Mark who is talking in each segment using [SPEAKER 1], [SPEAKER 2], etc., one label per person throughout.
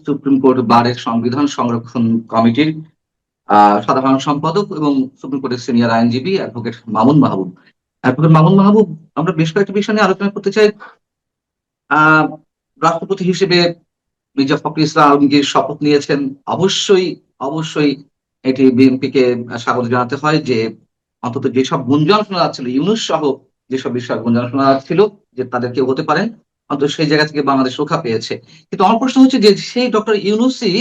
[SPEAKER 1] Supreme court বারের সংবিধান সংরক্ষণ কমিটির সাধারণ সম্পাদক এবং সুপ্রিম কোর্টের সিনিয়র আইনজীবী অ্যাডভোকেট মামুন মাহবুব। আমরা বেশ কয়েকটি বিষয় নিয়ে আলোচনা করতে চাই। আহ রাষ্ট্রপতি হিসেবে মির্জা ফখরুল ইসলাম আলমগীর শপথ নিয়েছেন। অবশ্যই অবশ্যই এটি বিএনপিকে স্বাগত জানাতে হয় যে অন্তত যেসব গুঞ্জন শোনা যাচ্ছিল, ইউনূস সহ যেসব বিষয়ে গুঞ্জন শোনা যাচ্ছিল যে তাদের কেউ হতে পারেন, অন্তত সেই জায়গা থেকে বাংলাদেশ রক্ষা পেয়েছে। কিন্তু আমার প্রশ্ন হচ্ছে যে সেই ডক্টর ইউনূসই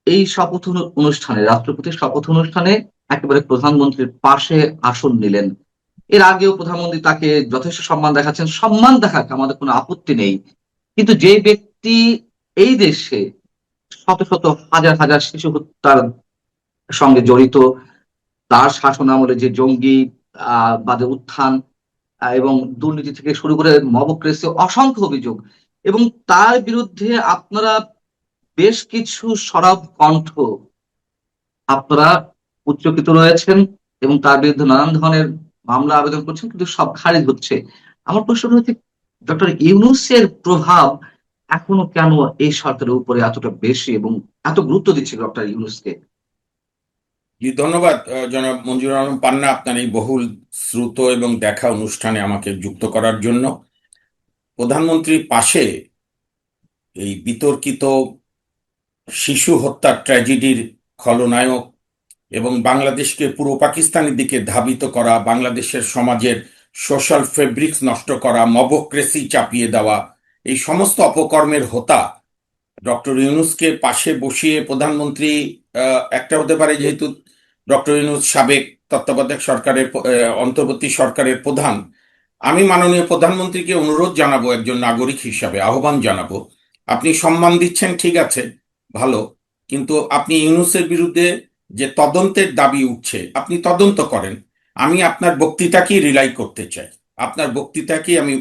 [SPEAKER 1] এই অনুষ্ঠানে, রাষ্ট্রপতির শপথ অনুষ্ঠানে একেবারে প্রধানমন্ত্রীর পাশে আসন নিলেন। এর আগেও প্রধানমন্ত্রী তাকে যথেষ্ট সম্মান দেখাচ্ছেন, সম্মান দেখাক, আমাদের কোনো আপত্তি নেই। কিন্তু যে ব্যক্তি এই দেশে শত শত হাজার হাজার শিশু হত্যার সঙ্গে জড়িত, তার শাসন আমলে যে জঙ্গি বাদে উত্থান এবং দুর্নীতি থেকে শুরু করে মবক্রেসি অসংখ্য অভিযোগ, এবং তার বিরুদ্ধে আপনারা বেশ কিছু সরব কণ্ঠ আপনারা উচ্চকিত রয়েছেন এবং তার বিরুদ্ধে নানান ধরনের মামলা আবেদন করছেন, কিন্তু সব খারিজ হচ্ছে। আমার প্রশ্ন হচ্ছে, ডক্টর ইউনূসের প্রভাব এখনো কেন এই সরকারের উপরে এতটা বেশি এবং এত গুরুত্ব দিচ্ছে ডক্টর ইউনূসকে?
[SPEAKER 2] জি, ধন্যবাদ জনাব মঞ্জুর আলম পান্না, আপনার এই বহুল শ্রুত এবং দেখা অনুষ্ঠানে আমাকে যুক্ত করার জন্য। প্রধানমন্ত্রীর পাশে এই বিতর্কিত শিশু হত্যা ট্র্যাজেডির খলনায়ক এবং বাংলাদেশকে পুরো পাকিস্তানের দিকে ধাবিত করা, বাংলাদেশের সমাজের সোশ্যাল ফেব্রিক্স নষ্ট করা, মবক্রেসি চাপিয়ে দেওয়া, এই সমস্ত অপকর্মের হোতা ডক্টর ইউনূসকে পাশে বসিয়ে প্রধানমন্ত্রী একটা হতে পারে, যেহেতু ডক্টর ইউনূস সাবেক তত্ত্বাবধায়ক সরকারের অন্তর্বর্তী সরকারের প্রধান। আমি মাননীয় প্রধানমন্ত্রীকে অনুরোধ জানাবো, একজন নাগরিক হিসাবে আহ্বান জানাবো, আপনি সম্মান দিচ্ছেন ঠিক আছে, ভালো, কিন্তু আপনি ইউনূসের বিরুদ্ধে যে তদন্তের দাবি উঠছে, আপনি তদন্ত করেন। আমি আপনার বক্তৃতাকেই রিলাই করতে চাই, আপনার বক্তৃতাকেই আমি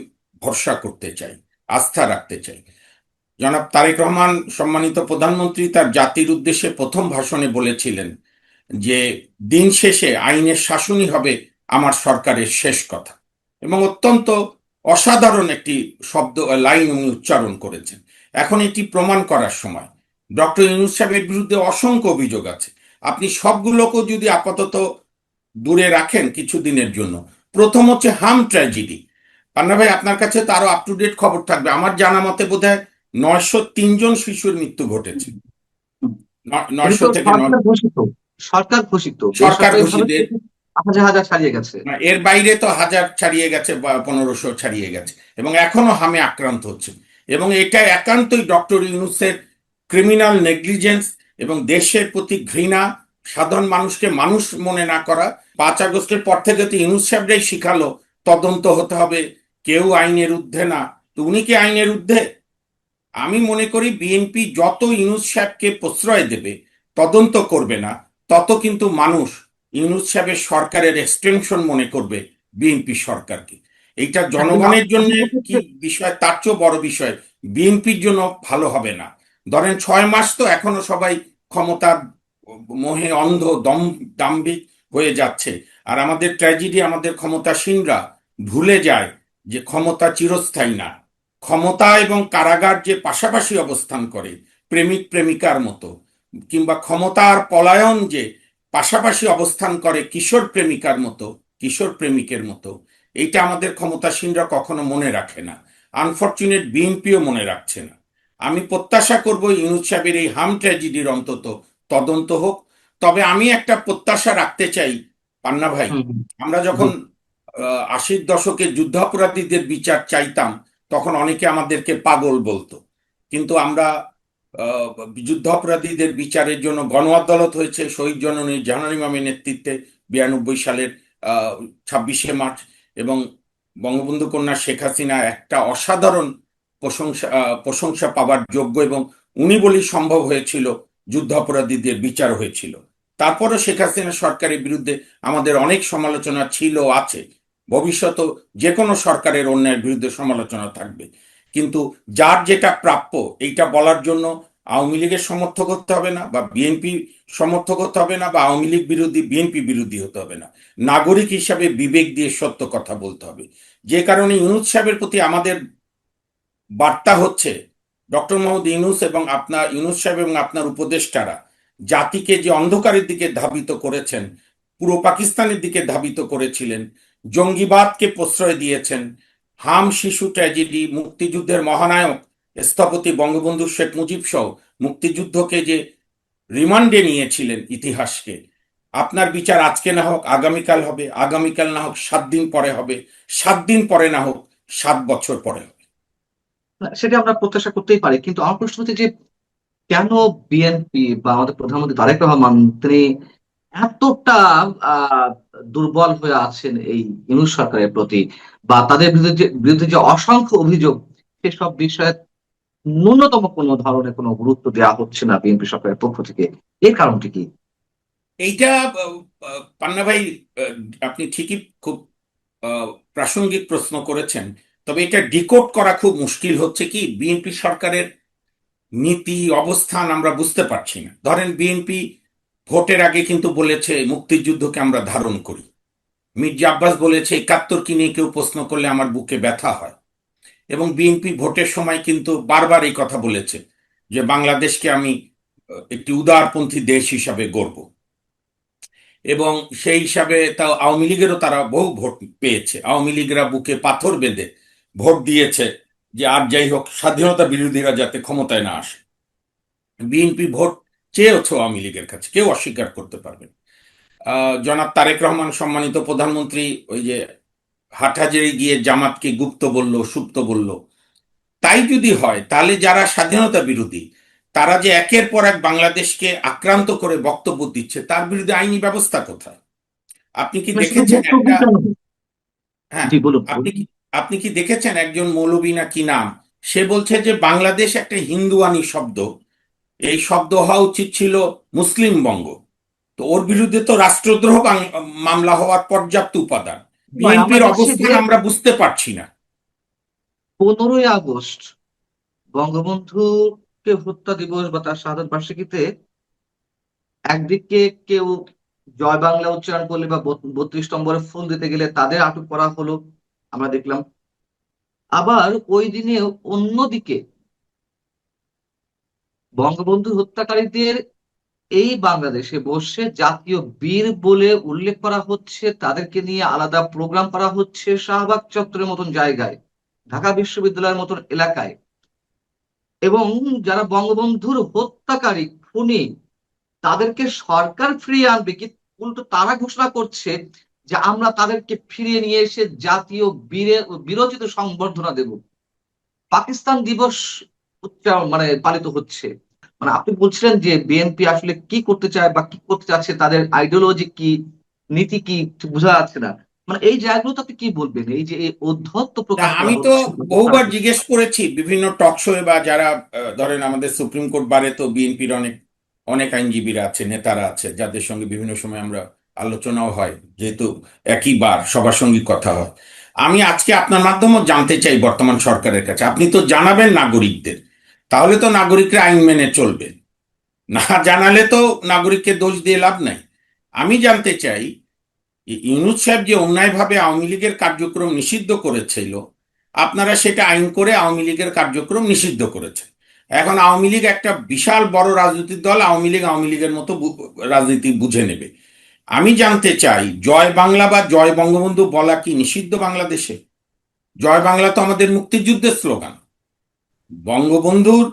[SPEAKER 2] ভরসা করতে চাই, আস্থা রাখতে চাই। জনাব তারেক রহমান সম্মানিত প্রধানমন্ত্রী তার জাতির উদ্দেশ্যে প্রথম ভাষণে বলেছিলেন যে দিন শেষে আইনের শাসনই হবে আমার সরকারের শেষ কথা, এবং অত্যন্ত অসাধারণ একটি শব্দ লাইন উনি উচ্চারণ করেছেন। এখন এটি প্রমাণ করার সময়। ডক্টর ইউনূস সাহেবের বিরুদ্ধে অসংখ্য অভিযোগ আছে, আপনি সবগুলোকেও যদি আপাতত দূরে রাখেন কিছুদিনের জন্য। প্রথম হচ্ছে হাম ট্র্যাজেডি। পান্না ভাই, আপনার কাছে তো আরো আপ টু ডেট খবর থাকবে, আমার জানা মতে বোধহয় 903 জন শিশুর মৃত্যু ঘটেছে।
[SPEAKER 1] এটা
[SPEAKER 2] 900
[SPEAKER 1] তো
[SPEAKER 2] থেকে
[SPEAKER 1] সরকার ঘোষিত, সরকার ঘোষিত,
[SPEAKER 2] সরকার
[SPEAKER 1] বেসরকারি ভাবে
[SPEAKER 2] ঘোষিত।
[SPEAKER 1] হাজার হাজার ছাড়িয়ে গেছে।
[SPEAKER 2] এর বাইরে তো 1000 ছাড়িয়ে গেছে বা 1500 ছাড়িয়ে গেছে, এবং এখনো হামে আক্রান্ত হচ্ছে। এবং এটা একান্তই ডক্টর ইউনূসের ক্রিমিনাল নেগলিজেন্স এবং দেশের প্রতি ঘৃণা, সাধারণ মানুষকে মানুষ মনে না করা। 5 আগস্টের পর থেকে তো ইউনূস সাহেবরাই শিখালো তদন্ত হতে হবে, কেউ আইনের ঊর্ধ্বে না। তো উনি কি আইনের ঊর্ধ্বে? আমি মনে করি বিএনপি যত ইউনূস সাহেবকে প্রশ্রয় দেবে, তদন্ত করবে না, তত কিন্তু মানুষ ইউনূস সাহেবের সরকারের এক্সটেনশন মনে করবে বিএনপি সরকারকে। এইটা
[SPEAKER 1] হ্যাঁ, কিন্তু
[SPEAKER 2] জনগণের জন্য
[SPEAKER 1] আপনার
[SPEAKER 2] কি
[SPEAKER 1] ক্ষেত্রে
[SPEAKER 2] বিষয়, তার চেয়েও বড় বিষয় বিএনপির জন্য ভালো হবে না। ধরেন 6 মাস তো এখনো সবাই ক্ষমতার মোহে অন্ধ দাম্ভিক হয়ে যাচ্ছে। আর আমাদের ট্র্যাজেডি, আমাদের ক্ষমতাসীনরা ভুলে যায় যে ক্ষমতা চিরস্থায়ী না। ক্ষমতা এবং কারাগার যে পাশাপাশি অবস্থান করে প্রেমিক প্রেমিকার মতো, কিংবা ক্ষমতা আর পলায়ন যে পাশাপাশি অবস্থান করে কিশোর প্রেমিকার মতো, কিশোর প্রেমিকের মতো, এইটা আমাদের ক্ষমতাসীনরা কখনো মনে রাখে না। আনফরচুনেট বিএনপিও মনে রাখছে না। আমি প্রত্যাশা করব ইউনূস সাহেবের এই হাম ট্র্যাজেডির অন্তত তদন্ত হোক। তবে আমি একটা প্রত্যাশা রাখতে চাই পান্না ভাই,
[SPEAKER 1] হুম, হুম,
[SPEAKER 2] আমরা
[SPEAKER 1] জি।
[SPEAKER 2] যখন 80-র দশকে যুদ্ধাপরাধীদের বিচার চাইতাম, তখন অনেকে আমাদেরকে পাগল বলতো। কিন্তু আমরা আহ, যুদ্ধাপরাধীদের বিচারের জন্য গণ আদালত হয়েছে শহীদ জননী জাহানারা ইমামের নেতৃত্বে 92 সালের 26শে মার্চ। এবং বঙ্গবন্ধু কন্যা শেখ হাসিনা একটা অসাধারণ প্রশংসা পাবার যোগ্য, এবং উনি বলেই সম্ভব হয়েছিল যুদ্ধাপরাধীদের বিচার হয়েছিল। তারপরও শেখ হাসিনা সরকারের বিরুদ্ধে আমাদের অনেক সমালোচনা ছিল, আছে, ভবিষ্যতেও যে কোনো সরকারের অন্যায়ের বিরুদ্ধে সমালোচনা থাকবে। কিন্তু যার যেটা প্রাপ্য, এইটা বলার জন্য আওয়ামী লীগের সমর্থক হতে হবে না, বা বিএনপি সমর্থক হতে হবে না, বা আওয়ামী লীগ বিরোধী বিএনপি বিরোধী হতে হবে না। নাগরিক হিসাবে বিবেক দিয়ে সত্য কথা বলতে হবে। যে কারণে ইউনূস সাহেবের প্রতি আমাদের বার্তা হচ্ছে ডক্টর মোহাম্মদ ইউনূস এবং ইউনূস সাহেব এবং আপনার উপদেষ্টারা জাতিকে যে অন্ধকারের দিকে ধাবিত করেছেন, পুরো পাকিস্তানের দিকে ধাবিত করেছিলেন, জঙ্গিবাদকে প্রশ্রয় দিয়েছেন, হাম শিশু ট্র্যাজেডি, মুক্তিযুদ্ধের মহানায়ক স্থপতি বঙ্গবন্ধু শেখ মুজিব সহ মুক্তিযুদ্ধকে যে রিমান্ডে নিয়েছিলেন ইতিহাসকে, আপনার বিচার আজকে না হোক আগামীকাল হবে, আগামীকাল না হোক 7 দিন পরে হবে, 7 দিন পরে না হোক 7 বছর পরে হবে।
[SPEAKER 1] সেটা আমরা প্রত্যাশা করতেই পারি, কিন্তু আমার প্রশ্ন হচ্ছে যে কেন বিএনপি বা আমাদের প্রধানমন্ত্রী তারেক রহমান তিনি এতটা আহ দুর্বল হয়ে আছেন এই ইউনূস সরকারের প্রতি, বা তাদের বিরুদ্ধে যে অসংখ্য অভিযোগ, সেসব বিষয়ে ন্যূনতম কোনো ধরনের কোনো গুরুত্ব দেওয়া হচ্ছে না বিএনপি সরকারের পক্ষ থেকে? এর কারণটি কি?
[SPEAKER 2] এইটা পান্না ভাই, আহ, আপনি ঠিকই খুব আহ, প্রাসঙ্গিক প্রশ্ন করেছেন। তবে এটা ডিকোড করা খুব মুশকিল হচ্ছে কি, বিএনপি সরকারের নীতি অবস্থান আমরা বুঝতে পারছি না। ধরেন বিএনপি ভোটের আগে কিন্তু বলেছে মুক্তিযুদ্ধকে আমরা ধারণ করি। মির্জা আব্বাস বলেছে 71 নিয়ে কেউ প্রশ্ন করলে আমার বুকে ব্যথা হয়। এবং বিএনপি ভোটের সময় কিন্তু বারবার এই কথা বলেছে যে বাংলাদেশকে আমি একটি উদারপন্থী দেশ হিসাবে গড়ব। এবং সেই হিসাবে তাও আওয়ামী লীগেরও তারা বহু ভোট পেয়েছে, আওয়ামী লীগরা বুকে পাথর বেঁধে ভোট দিয়েছে যে আর যাই হোক স্বাধীনতা বিরোধীরা যাতে ক্ষমতায় না আসে। বিএনপি ভোট চেয়েছে আওয়ামী লীগের কাছে, কেউ অস্বীকার করতে পারবে না। জনাব তারেক রহমান সম্মানিত প্রধানমন্ত্রী ওই যে হাটহাজারী গিয়ে জামাতকে গুপ্ত বলল, সুপ্ত বলল। তাই যদি হয় তাহলে যারা স্বাধীনতা বিরোধী তারা যে একের পর এক বাংলাদেশকে আক্রান্ত করে বক্তব্য দিচ্ছে, তার বিরুদ্ধে আইনি ব্যবস্থা কোথায়? আপনি কি
[SPEAKER 1] মানে শুধু
[SPEAKER 2] দেখেছেন
[SPEAKER 1] বক্তব্য
[SPEAKER 2] একটা,
[SPEAKER 1] কেন?
[SPEAKER 2] হ্যাঁ,
[SPEAKER 1] জি, বলুন
[SPEAKER 2] আপনি
[SPEAKER 1] বলুন।
[SPEAKER 2] কি আপনি কি দেখেছেন একজন মৌলবী না কি নাম, সে বলছে যে বাংলাদেশ একটা হিন্দুয়ানি শব্দ, এই শব্দ হওয়া উচিত ছিল মুসলিম বঙ্গ। তো ওর বিরুদ্ধে তো রাষ্ট্রদ্রোহ মামলা হওয়ার পর্যাপ্ত উপাদান।
[SPEAKER 1] নয়, আমরা
[SPEAKER 2] বিএনপির
[SPEAKER 1] দেখছি যে
[SPEAKER 2] অবস্থান আমরা বুঝতে পারছি না।
[SPEAKER 1] 15ই আগস্ট বঙ্গবন্ধুকে হত্যা দিবস বা তার শাহাদত বার্ষিকীতে একদিকে কেউ জয় বাংলা উচ্চারণ করলে বা 32 নম্বরে ফুল দিতে গেলে তাদের আটক করা হলো, আমরা দেখলাম। আবার ওই দিনে অন্যদিকে বঙ্গবন্ধু হত্যাকারীদের এই বাংলাদেশে বসে জাতীয় বীর বলে উল্লেখ করা হচ্ছে, তাদেরকে নিয়ে আলাদা প্রোগ্রাম করা হচ্ছে শাহবাগ চত্বরের মতন জায়গায়, ঢাকা বিশ্ববিদ্যালয়ের মতন এলাকায়। এবং যারা বঙ্গবন্ধুর হত্যাকারী, খুনি, তাদেরকে সরকার ফিরিয়ে আনবে, কি উল্টো তারা ঘোষণা করছে যে আমরা তাদেরকে ফিরিয়ে নিয়ে এসে জাতীয় বীরোচিত সংবর্ধনা দেব। পাকিস্তান দিবস মানে পালিত হচ্ছে। মানে আপনি বলছিলেন যে বিএনপি আসলে কি করতে চায় বা কি করতে চাচ্ছে, তাদের আইডিওলজি কি, নীতি কি, ঠিক বোঝা যাচ্ছে না। মানে এই জায়গাগুলোতে আপনি কি বলবেন, এই যে এই ঔদ্ধত্য
[SPEAKER 2] না,
[SPEAKER 1] প্রকাশ করা
[SPEAKER 2] আমি তো
[SPEAKER 1] হচ্ছে?
[SPEAKER 2] বহুবার জিজ্ঞেস করেছি বিভিন্ন টক শোয়ে বা যারা ধরেন আমাদের সুপ্রিম কোর্ট বারে তো বিএনপির অনেক অনেক আইনজীবীরা আছে, নেতারা আছে, যাদের সঙ্গে বিভিন্ন সময় আমরা আলোচনাও হয়, যেহেতু একই বার সবার সঙ্গে কথা হয়। আমি আজকে আপনার মাধ্যমে জানতে চাই বর্তমান সরকারের কাছে, আপনি তো জানাবেন নাগরিকদের, তাহলে তো নাগরিকরা আইন মেনে চলবে। না জানালে তো নাগরিককে দোষ দিয়ে লাভ নাই। আমি জানতে চাই ইউনূস সাহেব যে অন্যায়ভাবে আওয়ামী লীগের কার্যক্রম নিষিদ্ধ করেছিল, আপনারা সেটা আইন করে আওয়ামী লীগের কার্যক্রম নিষিদ্ধ করেছেন। এখন আওয়ামী লীগ একটা বিশাল বড় রাজনৈতিক দল, আওয়ামী লীগ আওয়ামী লীগের মতো রাজনীতি বুঝে নেবে। আমি জানতে চাই জয় বাংলা বা জয় বঙ্গবন্ধু বলা কি নিষিদ্ধ বাংলাদেশে? জয় বাংলা তো আমাদের মুক্তিযুদ্ধের স্লোগান। বঙ্গবন্ধুর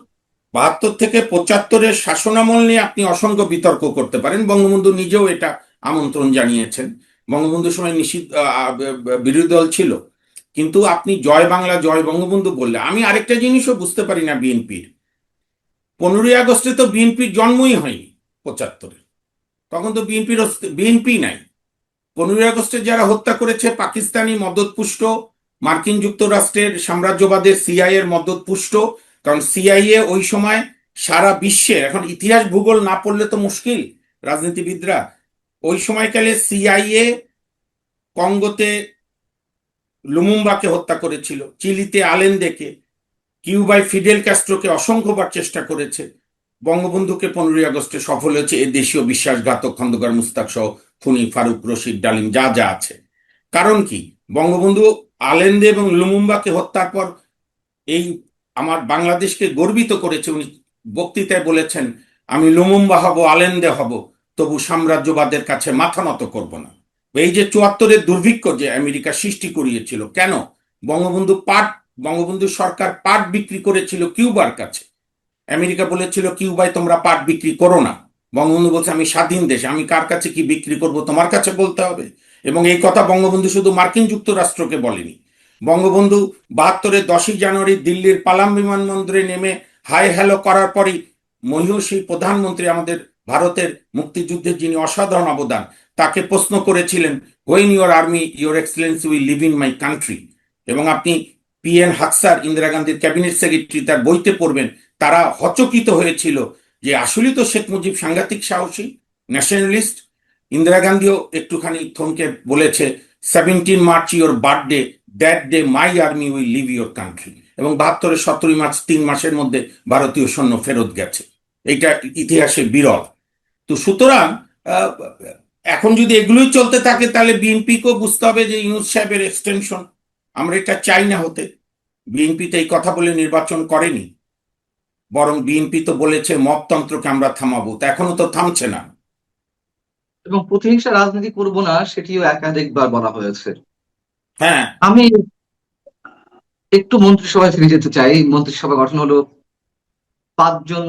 [SPEAKER 2] 72 থেকে 75-এর শাসনামল নিয়ে আপনি অসংখ্য বিতর্ক করতে পারেন, বঙ্গবন্ধু নিজেও এটা আমন্ত্রণ জানিয়েছেন। বঙ্গবন্ধুর সময় নিষিদ্ধ বিরোধী দল ছিল, কিন্তু আপনি জয় বাংলা জয় বঙ্গবন্ধু বললে আমি আরেকটা জিনিসও বুঝতে পারি না বিএনপির। 15ই আগস্টে তো বিএনপির জন্মই হয়নি, 75-এ তখন তো বিএনপি নাই। 15ই আগস্টে যারা হত্যা করেছে পাকিস্তানি মদতপুষ্ট, মার্কিন যুক্তরাষ্ট্রের সাম্রাজ্যবাদের সিআইএ এর মদতপুষ্ট। কারণ সিআইএ ওই সময় সারা বিশ্বে, এখন ইতিহাস ভূগোল না পড়লে তো মুশকিল রাজনীতিবিদরা, ওই সময়কালে সিআইএ কঙ্গোতে লুমুম্বাকে হত্যা করেছিল, চিলিতে আলেন্দেকে, কিউবায় ফিডেল ক্যাস্ট্রোকে অসংখ্যবার চেষ্টা করেছে। বঙ্গবন্ধুকে 15ই আগস্টে সফল হয়েছে এ দেশীয় বিশ্বাসঘাতক খন্দকার মুস্তাক সহ খুনি ফারুক, রশিদ, ডালিম যা যা আছে। কারণ কি, বঙ্গবন্ধু আলেন্দে এবং লুমুম্বাকে হত্যার পর এই আমার বাংলাদেশকে গর্বিত করেছে। উনি বক্তৃতায় বলেছেন, আমি লুমুম্বা হব, আলেন্দে হব, তবু সাম্রাজ্যবাদের কাছে মাথা নত করব না। এই যে ৭৪-এর দুর্ভিক্ষ যে আমেরিকা সৃষ্টি করিয়েছিল, কেন? বঙ্গবন্ধু পাট বঙ্গবন্ধু সরকার পাট বিক্রি করেছিল কিউবার কাছে। আমেরিকা বলেছিল, কিউবায় তোমরা পাট বিক্রি করো না। বঙ্গবন্ধু বলছে, আমি স্বাধীন দেশ, আমি কার কাছে কি বিক্রি করব তোমার কাছে বলতে হবে। এবং এই কথা বঙ্গবন্ধু শুধু মার্কিন যুক্তরাষ্ট্রকে বলেনি। বঙ্গবন্ধু ৭২-এর 10ই জানুয়ারি দিল্লির পালাম বিমানবন্দরে নেমে হাই হ্যালো করার পরই মহীয়সী প্রধানমন্ত্রী, আমাদের ভারতের মুক্তিযুদ্ধের যিনি অসাধারণ অবদান, তাকে প্রশ্ন করেছিলেন, when your army your Excellency will live in my country. এবং আপনি PN হাকসার, ইন্দিরা গান্ধীর ক্যাবিনেট সেক্রেটারি, তার বইতে পড়বেন, তারা হচকিত হয়েছিল যে আসলে তো শেখ মুজিব সাংঘাতিক সাহসী ন্যাশনালিস্ট। ইন্দিরা গান্ধীও একটুখানি থমকে বলেছে, 17 March your birthday, that day my army will leave your country. এবং ৭২-এর 17 মার্চ 3 মাসের মধ্যে ভারতীয় সৈন্য ফেরত গেছে। এইটা ইতিহাসে বিরল। তো সুতরাং আহ, এখন যদি এগুলোই চলতে থাকে, তাহলে বিএনপিকেও বুঝতে হবে যে ইউনূস সাহেবের এক্সটেনশন। আমরা এটা চাই না হতে। বিএনপি তো এই কথা বলে নির্বাচন করেনি, বরং বিএনপি তো বলেছে মপতন্ত্রকে আমরা থামাবো, তা এখনো তো থামছে না।
[SPEAKER 1] এবং প্রতিহিংসা রাজনীতি করব না, সেটিও একাধিকবার বলা হয়েছে।
[SPEAKER 2] হ্যাঁ।
[SPEAKER 1] আমি একটু মন্ত্রিসভায় ফিরে যেতে চাই। মন্ত্রিসভা গঠন হলো, 5 জন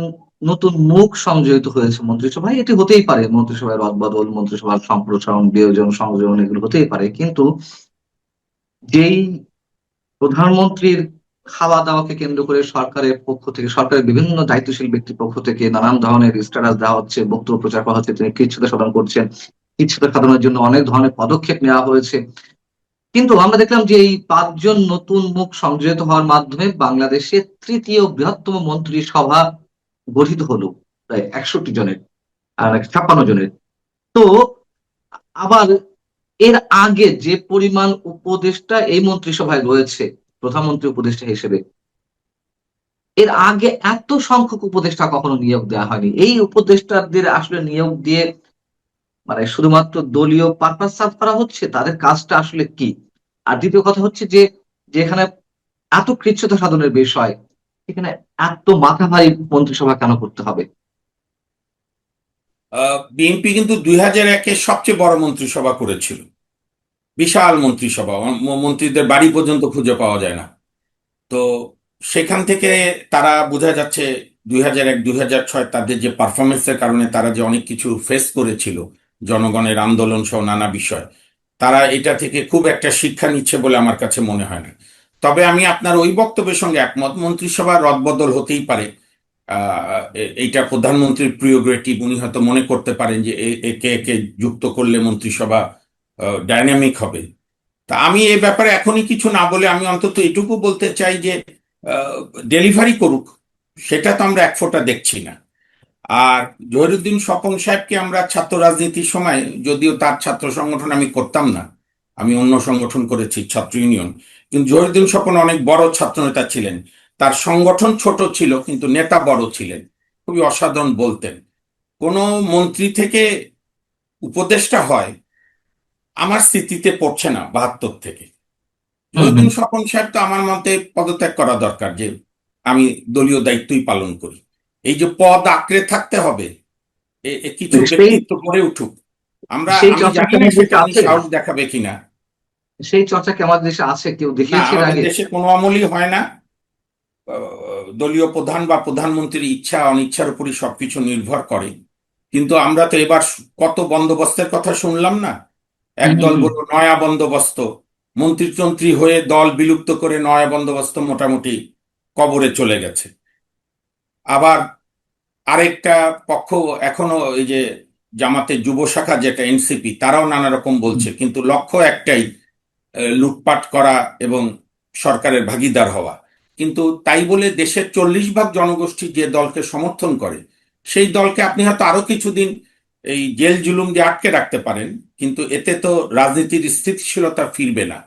[SPEAKER 1] নতুন মুখ সংযোজিত হয়েছে মন্ত্রিসভায়। এটি হতেই পারে, মন্ত্রিসভায় রদবদল, মন্ত্রিসভার সম্প্রসারণ, বিয়োজন, সংযোজন, এগুলো হতেই পারে। কিন্তু যেই প্রধানমন্ত্রীর খাওয়া দাওয়াকে কেন্দ্র করে সরকারের পক্ষ থেকে, সরকারের বিভিন্ন দায়িত্বশীল ব্যক্তির পক্ষ থেকে নানান ধরনের স্ট্যাটাস দেওয়া হচ্ছে, বক্তব্য প্রচার করা হচ্ছে, তিনি কৃচ্ছ্রতা সাধন করছেন, কৃচ্ছ্রতা সাধনের জন্য অনেক ধরনের পদক্ষেপ নেওয়া হয়েছে। কিন্তু আমরা দেখলাম যে এই 5 জন নতুন মুখ সংযোজিত হওয়ার মাধ্যমে বাংলাদেশের তৃতীয় বৃহত্তম মন্ত্রিসভা গঠিত হলো, প্রায় 61 জনের, আর 56 জনের। তো আবার এর আগে যে পরিমাণ উপদেষ্টা এই মন্ত্রিসভায় রয়েছে প্রধানমন্ত্রী উপদেষ্টা হিসেবে, এর আগে এত সংখ্যক উপদেষ্টা কখনো নিয়োগ দেওয়া হয়নি। এই উপদেষ্টাদের আসলে নিয়োগ দিয়ে মানে শুধুমাত্র দলীয় পারপাস সার্ভ করা হচ্ছে, তাদের কাজটা আসলে কি? আর দ্বিতীয় কথা হচ্ছে যে, যেখানে এত কৃচ্ছ্রতা সাধনের বিষয়, এখানে এত মাথা ভারী মন্ত্রিসভা কেন করতে হবে?
[SPEAKER 2] বিএনপি কিন্তু 2001-এ সবচেয়ে বড় মন্ত্রিসভা করেছিল, বিশাল মন্ত্রিসভা, মন্ত্রীদের বাড়ি পর্যন্ত খুঁজে পাওয়া যায় না। তো সেখান থেকে তারা বোঝা যাচ্ছে 2001 2006 তাদের যে পারফরমেন্সের কারণে তারা যে অনেক কিছু ফেস করেছিল, জনগণের আন্দোলন সহ নানা বিষয়, তারা এটা থেকে খুব একটা শিক্ষা নিচ্ছে বলে আমার কাছে মনে হয় না। তবে আমি আপনার ওই বক্তব্যের সঙ্গে একমত, মন্ত্রিসভা রদবদল হতেই পারে। এইটা প্রধানমন্ত্রীর প্রিয়োগেটিভ, উনি হয়তো মনে করতে পারেন যে একে একে যুক্ত করলে মন্ত্রিসভা ডাইনামিক হবে। তা আমি এ ব্যাপারে এখনই কিছু না বলে আমি অন্তত এটুকু বলতে চাই যে ডেলিভারি করুক, সেটা তো আমরা এক ফোঁটা দেখছি না। আর জহিরুদ্দিন স্বপন সাহেবকে আমরা ছাত্র রাজনীতির সময়, যদিও তার ছাত্র সংগঠন আমি করতাম না, আমি অন্য সংগঠন করেছি, ছাত্র ইউনিয়ন, কিন্তু জহিরুদ্দিন স্বপন অনেক বড় ছাত্রনেতা ছিলেন। তার সংগঠন ছোট ছিল কিন্তু নেতা বড় ছিলেন, খুবই অসাধারণ বলতেন। কোনো মন্ত্রী থেকে উপদেষ্টা হয় আমার স্মৃতিতে পড়ছে না 72 থেকে।
[SPEAKER 1] হম হম।
[SPEAKER 2] জহিরুদ্দিন স্বপন সাহেব তো আমার মতে পদত্যাগ করা দরকার, যে আমি দলীয় দায়িত্বই পালন করি। এই যে পদ আঁকড়ে থাকতে হবে, কিছু
[SPEAKER 1] সেই
[SPEAKER 2] ব্যক্তিত্ব গড়ে উঠুক।
[SPEAKER 1] সেই
[SPEAKER 2] আমি
[SPEAKER 1] চর্চা কি
[SPEAKER 2] জানি না
[SPEAKER 1] আমাদের
[SPEAKER 2] সেটা
[SPEAKER 1] দেশে
[SPEAKER 2] উনি
[SPEAKER 1] আছে?
[SPEAKER 2] সাহস দেখাবে কিনা।
[SPEAKER 1] সেই চর্চা কি আমাদের দেশে আছে? কেউ
[SPEAKER 2] না,
[SPEAKER 1] দেখিয়েছে এর
[SPEAKER 2] আমাদের
[SPEAKER 1] আগে?
[SPEAKER 2] দেশে কোনো আমলই হয় না। দলীয় প্রধান বা প্রধানমন্ত্রীর ইচ্ছা অনিচ্ছার উপরই সবকিছু নির্ভর করে। কিন্তু আমরা তো এবার কত বন্দোবস্তের কথা শুনলাম না।
[SPEAKER 1] হম হম
[SPEAKER 2] একদল
[SPEAKER 1] হম।
[SPEAKER 2] বলল নয়া বন্দোবস্ত, মন্ত্রীতন্ত্রী হয়ে দল বিলুপ্ত করে নয়া বন্দোবস্ত মোটামুটি কবরে চলে গেছে। আবার আরেকটা পক্ষ এখনো, এই যে জামাতের যুব শাখা যেটা NCP, তারাও নানা রকম বলছে, কিন্তু লক্ষ্য একটাই, লুটপাট করা এবং সরকারের ভাগীদার হওয়া। কিন্তু তাই বলে দেশের 40 ভাগ জনগোষ্ঠী যে দলকে সমর্থন করে, সেই দলকে আপনি হয়তো আরো কিছুদিন এই জেল জুলুম দিয়ে আটকে রাখতে পারেন, কিন্তু এতে তো রাজনীতির স্থিতিশীলতা ফিরবে না।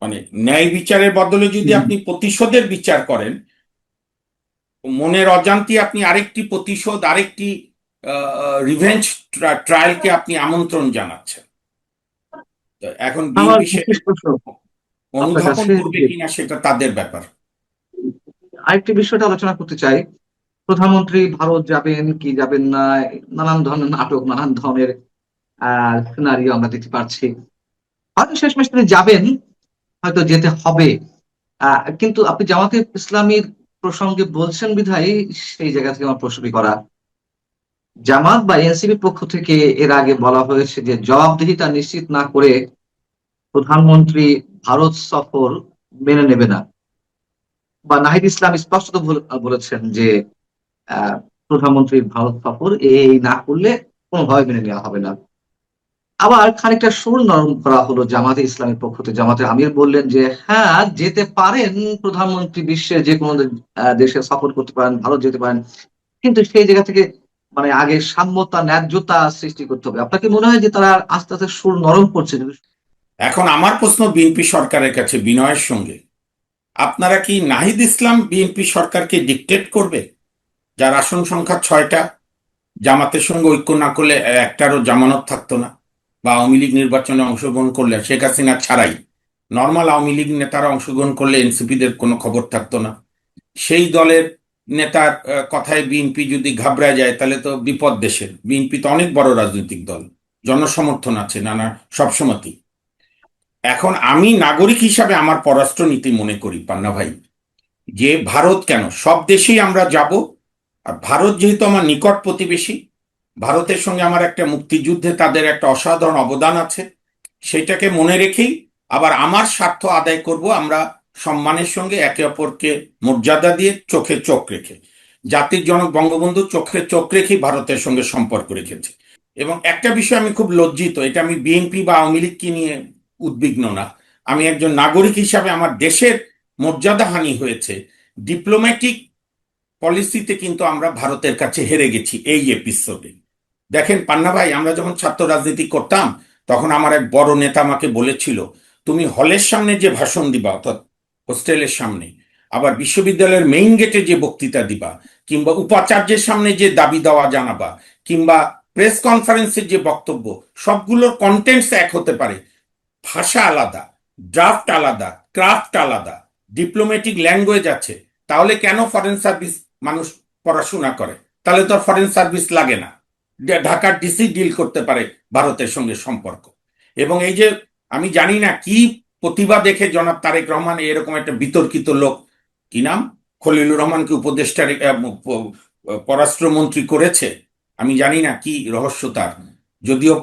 [SPEAKER 2] মানে ন্যায় বিচারের বদলে যদি
[SPEAKER 1] হম।
[SPEAKER 2] আপনি প্রতিশোধের বিচার করেন, মনের অজান্তে আপনি আরেকটি প্রতিশোধ, আরেকটি রিভেঞ্জ ট্রায়ালকে আপনি আমন্ত্রণ জানাচ্ছেন। তো এখন
[SPEAKER 1] আমার
[SPEAKER 2] বিএনপি সেটা
[SPEAKER 1] বিশেষ প্রশ্ন আপনার
[SPEAKER 2] অনুধাবন
[SPEAKER 1] কাছে
[SPEAKER 2] করবে
[SPEAKER 1] যে,
[SPEAKER 2] কিনা সেটা তাদের ব্যাপার।
[SPEAKER 1] আরেকটি বিষয়টা আলোচনা করতে চাই। প্রধানমন্ত্রী ভারত যাবেন কি যাবেন না, নানান ধরনের নাটক, নানান ধরনের সিনারিও আমরা দেখতে পাচ্ছি। হয়তো শেষমেশ তিনি যাবেন, হয়তো যেতে হবে। কিন্তু আপনি জামাতে ইসলামীর প্রসঙ্গে বলছেন বিধায় সেই জায়গা থেকে আমার প্রশ্নটি করা। জামাত বা এনসিপি পক্ষ থেকে এর আগে বলা হয়েছে যে জবাবদিহিতা নিশ্চিত না করে প্রধানমন্ত্রী ভারত সফর মেনে নেবে না। বা নাহিদ ইসলাম স্পষ্টত বলেছেন যে আহ, প্রধানমন্ত্রীর ভারত সফর এই না করলে কোনোভাবে মেনে নেওয়া হবে না। আবার খানিকটা সুর নরম করা হলো জামাতে ইসলামের পক্ষ থেকে। জামাতে আমির বললেন যে হ্যাঁ, যেতে পারেন প্রধানমন্ত্রী, বিশ্বের যে কোনো দেশে সফর করতে পারেন, ভারত যেতে পারেন, কিন্তু সেই জায়গা থেকে মানে আগে সাম্যতা, ন্যায্যতা সৃষ্টি করতে হবে। আপনাকে মনে হয় যে তারা আস্তে আস্তে সুর নরম করছে?
[SPEAKER 2] এখন আমার প্রশ্ন বিএনপি সরকারের কাছে বিনয়ের সঙ্গে, আপনারা কি নাহিদ ইসলাম বিএনপি সরকারকে ডিকটেট করবে, যার আসন সংখ্যা 6টা, জামাতের সঙ্গে ঐক্য না করলে একটারও জামানত থাকতো না, বা আওয়ামী লীগ নির্বাচনে অংশগ্রহণ করলে শেখ হাসিনা ছাড়াই নর্মাল আওয়ামী লীগ নেতারা অংশগ্রহণ করলে এনসিপিদের কোনো খবর থাকতো না, সেই দলের নেতার কথায় বিএনপি যদি ঘাবড়া যায় তাহলে তো বিপদ দেশের। বিএনপি তো অনেক বড় রাজনৈতিক দল, জনসমর্থন আছে নানা সবসময়ই। এখন আমি নাগরিক হিসাবে আমার পররাষ্ট্রনীতি মনে করি পান্না ভাই, যে ভারত কেন, সব দেশেই আমরা যাব। আর ভারত যেহেতু আমার নিকট প্রতিবেশী, ভারতের সঙ্গে আমার একটা মুক্তিযুদ্ধে তাদের একটা অসাধারণ অবদান আছে, সেটাকে মনে রেখেই আবার আমার স্বার্থ আদায় করব আমরা সম্মানের সঙ্গে, একে অপরকে মর্যাদা দিয়ে, চোখে চোখ রেখে। জাতির জনক বঙ্গবন্ধু চোখে চোখ রেখেই ভারতের সঙ্গে সম্পর্ক রেখেছে। এবং একটা বিষয় আমি খুব লজ্জিত, এটা আমি বিএনপি বা আওয়ামী লীগকে নিয়ে উদ্বিগ্ন না, আমি একজন নাগরিক হিসাবে আমার দেশের মর্যাদা হানি হয়েছে। ডিপ্লোম্যাটিক পলিসিতে কিন্তু আমরা ভারতের কাছে হেরে গেছি এই এপিসোডে। দেখেন পান্না ভাই, আমরা যখন ছাত্র রাজনীতি করতাম তখন আমার এক বড় নেতা আমাকে বলেছিল, তুমি হলের সামনে যে ভাষণ দিবা, অর্থাৎ হোস্টেলের সামনে, আবার বিশ্ববিদ্যালয়ের মেইন গেটে যে বক্তৃতা দিবা, কিংবা উপাচার্যের সামনে যে দাবি দেওয়া জানাবা, কিংবা প্রেস কনফারেন্সের যে বক্তব্য, সবগুলোর কন্টেন্টস এক হতে পারে, ভাষা আলাদা, ড্রাফট আলাদা, ক্রাফট আলাদা, ডিপ্লোম্যাটিক ল্যাঙ্গুয়েজ আছে, তাহলে কেন ফরেন সার্ভিস মানুষ পড়াশোনা করে? তাহলে তো ফরেন সার্ভিস লাগে না, ঢাকার ডিসি ডিল করতে পারে ভারতের সঙ্গে সম্পর্ক। এবং এই যে আমি জানি না কি প্রতিভা দেখে জনাব তারেক রহমান এরকম একটা বিতর্কিত লোক, কি নাম, খলিলুর রহমানকে উপদেষ্টা পররাষ্ট্রমন্ত্রী করেছে, আমি জানি না কি রহস্য তার। যদিও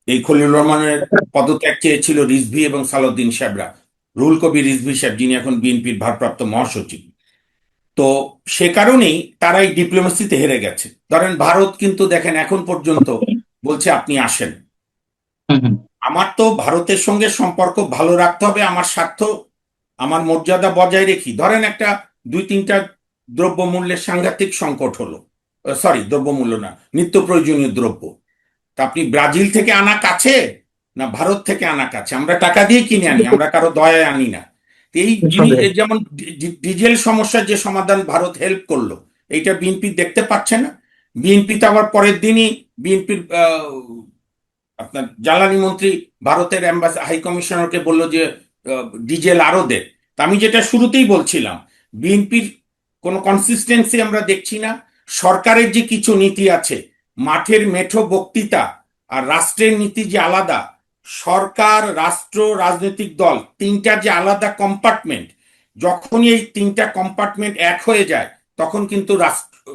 [SPEAKER 2] এই খলিলুর রহমানের পদত্যাগ চেয়েছিল রিজভী এবং সালাউদ্দিন সাহেবরা, রুহুল কবির রিজভী সাহেব, যিনি এখন বিএনপির ভারপ্রাপ্ত মহাসচিব। তো সে কারণেই তারা এই ডিপ্লোমেসিতে হেরে গেছে। ধরেন ভারত কিন্তু দেখেন এখন পর্যন্ত বলছে আপনি আসেন।
[SPEAKER 1] হুম, হুম।
[SPEAKER 2] আমার তো ভারতের সঙ্গে সম্পর্ক ভালো রাখতে হবে, আমার স্বার্থ, আমার মর্যাদা বজায় রেখি। ধরেন একটা 2-3টা দ্রব্যমূল্যের সাংঘাতিক সংকট হলো, সরি দ্রব্যমূল্য না, নিত্য প্রয়োজনীয় দ্রব্য, তা আপনি ব্রাজিল থেকে আনা কাছে না ভারত থেকে আনা কাছে? আমরা টাকা দিয়ে কিনে আনি, আমরা কারো দয়ায় আনি না। তো এই জিনিস,
[SPEAKER 1] নিঃসন্দেহে।
[SPEAKER 2] যেমন ডিজেল সমস্যার যে সমাধান ভারত হেল্প করলো, এইটা বিএনপি দেখতে পাচ্ছে না। বিএনপি তো আবার পরের দিনই বিএনপির আপনার জ্বালানি মন্ত্রী ভারতের হাই কমিশনারকে বলল যে ডিজেল আরো দে। তা আমি যেটা শুরুতেই বলছিলাম, বিএনপির কোনো কনসিস্টেন্সি আমরা দেখছি না। সরকারের যে কিছু নীতি আছে, মাঠের মেঠো বক্তৃতা আর রাষ্ট্রের নীতি যে আলাদা, সরকার, রাষ্ট্র, রাজনৈতিক দল, তিনটা যে আলাদা কম্পার্টমেন্ট, যখনই এই তিনটা কম্পার্টমেন্ট এক হয়ে যায় তখন কিন্তু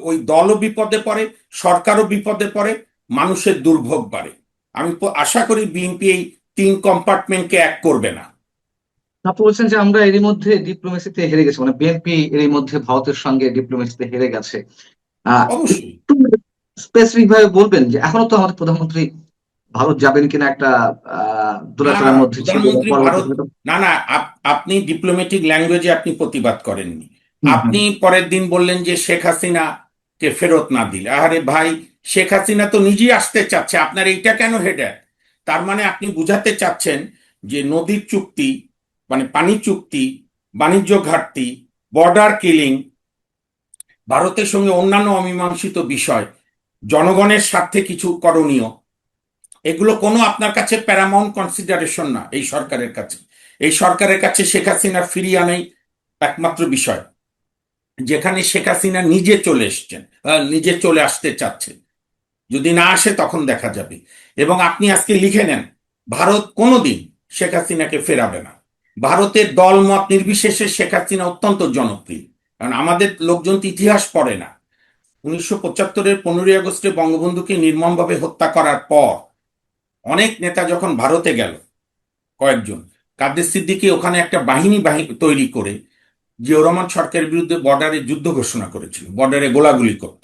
[SPEAKER 2] ওই দলও বিপদে পড়ে, সরকারও বিপদে পড়ে, মানুষের দুর্ভোগ বাড়ে। আমি আশা করি বিএনপি এই 3 কম্পার্টমেন্টকে এক করবে না।
[SPEAKER 1] আপনি বলছেন যে আমরা এরই মধ্যে ডিপ্লোমেসিতে হেরে গেছি, মানে বিএনপি এরই মধ্যে ভারতের সঙ্গে ডিপ্লোমেসিতে হেরে গেছে।
[SPEAKER 2] অবশ্যই।
[SPEAKER 1] একটু স্পেসিফিক ভাবে বলবেন যে এখনো তো আমাদের প্রধানমন্ত্রী ভারত যাবেন কিনা একটা
[SPEAKER 2] না না,
[SPEAKER 1] দোলাচলের মধ্যে ছিল,
[SPEAKER 2] প্রধানমন্ত্রী ভারত,
[SPEAKER 1] পরবর্তীতে তো।
[SPEAKER 2] না না, আপনি ডিপ্লোম্যাটিক ল্যাঙ্গুয়েজে আপনি প্রতিবাদ করেননি।
[SPEAKER 1] হুম, হুম।
[SPEAKER 2] আপনি পরের দিন বললেন যে শেখ হাসিনা কে ফেরত না দিলে, আরে ভাই, শেখ হাসিনা তো নিজেই আসতে চাচ্ছে, আপনার এইটা কেন হেডেক? তার মানে আপনি বুঝাতে চাচ্ছেন যে নদীর চুক্তি, মানে পানি চুক্তি, বাণিজ্য ঘাটতি, বর্ডার কিলিং, ভারতের সঙ্গে অন্যান্য অমীমাংসিত বিষয়, জনগণের স্বার্থে কিছু করণীয়, এগুলো কোনো আপনার কাছে প্যারামাউন্ট কনসিডারেশন না এই সরকারের কাছে। এই সরকারের কাছে শেখ হাসিনা ফিরিয়ে আনাই একমাত্র বিষয়। যেখানে শেখ হাসিনা নিজে চলে এসছেন, নিজে চলে আসতে চাচ্ছেন। যদি না আসে তখন দেখা যাবে। এবং আপনি আজকে লিখে নেন, ভারত কোনোদিন শেখ হাসিনাকে ফেরাবে না। ভারতের দল মত নির্বিশেষে শেখ হাসিনা অত্যন্ত জনপ্রিয়। কারণ আমাদের লোকজন তো ইতিহাস পড়ে না। 1975-এর 15ই আগস্টে বঙ্গবন্ধুকে নির্মমভাবে হত্যা করার পর অনেক নেতা যখন ভারতে গেল, কয়েকজন, কাদের সিদ্দিকী ওখানে একটা বাহিনী তৈরি করে জিয়াউর রহমান সরকারের বিরুদ্ধে বর্ডারে যুদ্ধ ঘোষণা করেছিল, বর্ডারে গোলাগুলি করত।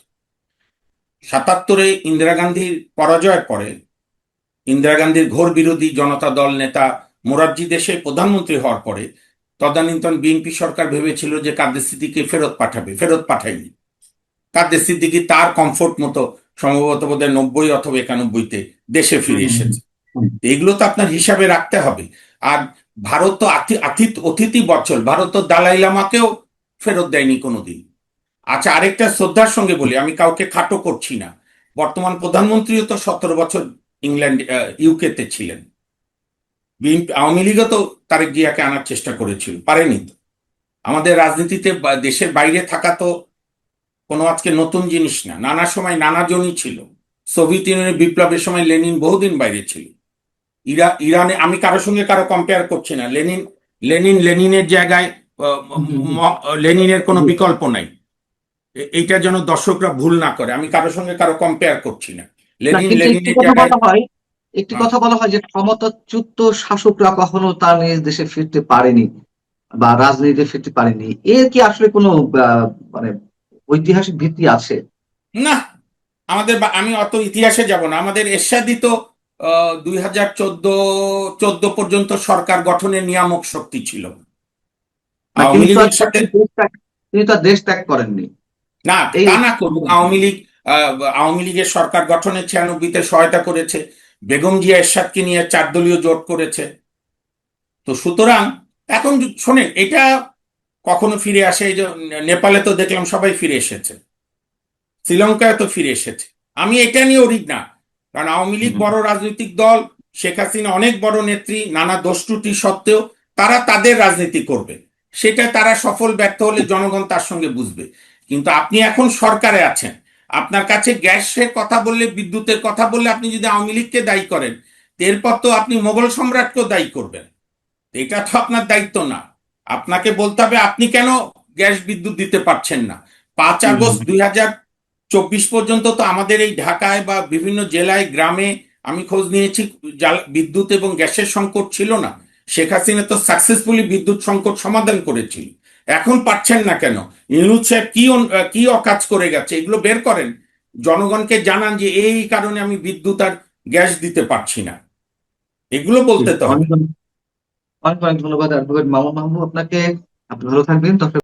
[SPEAKER 2] 77-এ ইন্দিরা গান্ধীর পরাজয়ের পরে ইন্দিরা গান্ধীর ঘোর বিরোধী জনতা দল নেতা মোরারজি দেশাই প্রধানমন্ত্রী হওয়ার পরে তদানীন্তন বিএনপি সরকার ভেবেছিল যে কাদের সিদ্দিকী ফেরত পাঠাবে, ফেরত পাঠায়নি। কাদের সিদ্দিকী তার কমফোর্ট মতো সম্ভবত বোধহয় 90 অথবা 91-তে দেশে ফিরে এসেছে। এগুলো তো আপনার হিসাবে রাখতে হবে। আর ভারত তো অতিথি বৎসল, ভারত তো দালাই লামাকেও ফেরত দেয়নি কোনোদিন। আচ্ছা, আরেকটা শ্রদ্ধার সঙ্গে বলি, আমি কাউকে খাটো করছি না, বর্তমান প্রধানমন্ত্রীও তো 17 বছর ইংল্যান্ড ইউকেতে ছিলেন। আওয়ামী লীগও তো তারেক জিয়াকে আনার চেষ্টা করেছিল, পারেনি তো। আমাদের রাজনীতিতে দেশের বাইরে থাকা তো কোনো আজকে নতুন জিনিস না, নানা সময় নানা জনই ছিল। সোভিয়েত ইউনিয়নের বিপ্লবের সময় লেনিন বহুদিন বাইরে ছিল। ইরানে, আমি কারোর সঙ্গে কারো কম্পেয়ার করছি না, লেনিনের জায়গায় লেনিনের কোনো বিকল্প নাই। এইটা যেন দর্শকরা ভুল না করে, আমি কারোর সঙ্গে কারো কম্পেয়ার করছি না।
[SPEAKER 1] না, কিন্তু একটি
[SPEAKER 2] লেনিনের
[SPEAKER 1] কথা
[SPEAKER 2] জায়গায়।
[SPEAKER 1] বলা হয়, একটি
[SPEAKER 2] হ্যাঁ,
[SPEAKER 1] কথা বলা হয় যে ক্ষমতাচ্যুত শাসকরা কখনো তার নিজ দেশে ফিরতে পারেনি বা রাজনীতিতে ফিরতে পারেনি। এর কি আসলে কোনো মানে ঐতিহাসিক ভিত্তি আছে?
[SPEAKER 2] না, আমি অত ইতিহাসে যাব না। আমাদের এরশাদই তো 2014 পর্যন্ত সরকার গঠনের নিয়ামক শক্তি ছিল
[SPEAKER 1] না,
[SPEAKER 2] আওয়ামী
[SPEAKER 1] তিনি তো আর
[SPEAKER 2] লীগের সাথে।
[SPEAKER 1] তিনি তো আর দেশ ত্যাগ করেননি।
[SPEAKER 2] না,
[SPEAKER 1] এই
[SPEAKER 2] তা না করুক, আওয়ামী লীগের সরকার গঠনে 96-তে সহায়তা করেছে, বেগম জিয়া এরশাদকে নিয়ে 4 দলীয় জোট করেছে। তো সুতরাং এখন শোনেন, এটা কখনো ফিরে আসে, এই যে নেপালে তো দেখলাম সবাই ফিরে এসেছে, শ্রীলঙ্কায় তো ফিরে এসেছে। আমি এটা নিয়ে অড়িগ না, কারণ আওয়ামী লীগ বড় রাজনৈতিক দল, শেখ হাসিনা অনেক বড় নেত্রী, নানা দোষ ত্রুটি সত্ত্বেও তারা তাদের রাজনীতি করবে। সেটা তারা সফল ব্যর্থ হলে জনগণ তার সঙ্গে বুঝবে। কিন্তু আপনি এখন সরকারে আছেন, আপনার কাছে গ্যাসের কথা বললে, বিদ্যুতের কথা বললে আপনি যদি আওয়ামী লীগকে দায়ী করেন, এরপর তো আপনি মোগল সম্রাটকেও দায়ী করবেন। এটা তো আপনার দায়িত্ব না। আপনাকে বলতে হবে আপনি কেন গ্যাস বিদ্যুৎ দিতে পারছেন না। 5 আগস্ট 2024 পর্যন্ত তো আমাদের এই ঢাকায় বা বিভিন্ন জেলায় গ্রামে আমি খোঁজ নিয়েছি, বিদ্যুৎ এবং গ্যাসের সংকট ছিল না। শেখ হাসিনা তো সাকসেসফুলি বিদ্যুৎ সংকট সমাধান করেছিল। এখন পারছেন না কেন? ইউনূস সাহেব কি অকাজ করে গেছে, এগুলো বের করেন, জনগণকে জানান যে এই কারণে আমি বিদ্যুৎ আর গ্যাস দিতে পারছি না। এগুলো বলতে তো হবে।
[SPEAKER 1] অনেক অনেক অনেক ধন্যবাদ অ্যাডভোকেট মামুন মাহবুব আপনাকে। আপনি ভালো থাকবেন।